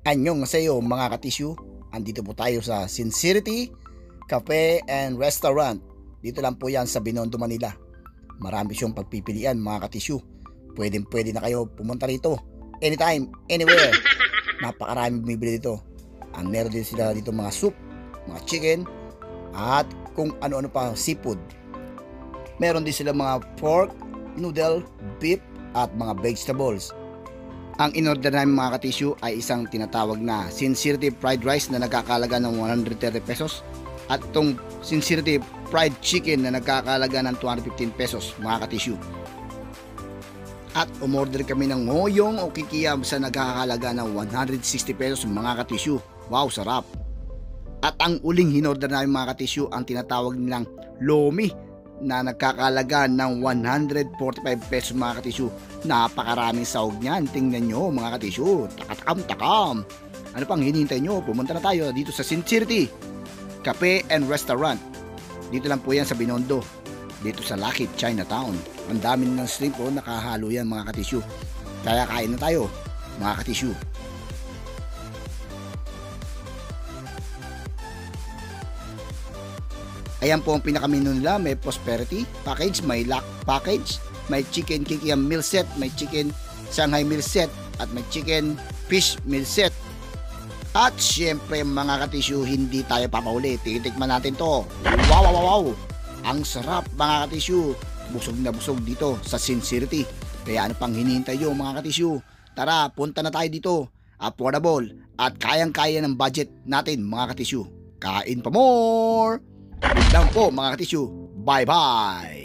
Annyeonghaseyo mga katisyu, andito po tayo sa Sincerity Cafe and Restaurant. Dito lang po yan sa Binondo, Manila. Marami siyang pagpipilian mga katisyu. Pwede na kayo pumunta rito anytime, anywhere. Napakarami bumibili dito. Meron din sila dito mga soup, mga chicken, at kung ano-ano pa, seafood. Meron din sila mga pork, noodle, beef, at mga vegetables. Ang in-order namin mga katisyu ay isang tinatawag na Sincerity Fried Rice na nagkakalaga ng 130 pesos at itong Sincerity Fried Chicken na nagkakalaga ng 215 pesos mga katisyu. At umorder kami ng ngoyong o kikiyam sa nagkakalaga ng 160 pesos mga katisyu. Wow, sarap! At ang uling hinorder namin mga katisyu ang tinatawag nilang lomi na nagkakalaga ng 145 pesos mga katisyu. Napakaraming sahog niyan. Tingnan nyo mga katisyu. Takam. Ano pang hinihintay nyo? Pumunta na tayo dito sa Sincerity Cafe and Restaurant. Dito lang po yan sa Binondo. Dito sa Lucky Chinatown. Ang dami ng shrimp po. Nakahalo yan mga katisyu. Kaya kain na tayo mga katisyu. Ayan po ang pinakamenu nila. May prosperity package, may luck package, may chicken kikiam meal set, may chicken Shanghai meal set, at may chicken fish meal set. At syempre mga katisyu, hindi tayo papauli. Titikman natin to. Wow! Ang sarap mga katisyu. Busog na busog dito sa Sincerity. Kaya ano pang hinihintay nyo mga katisyu? Tara, punta na tayo dito. Affordable at kayang-kaya ng budget natin mga katisyu. Kain pa more! Lang po mga katisyu. Bye-bye!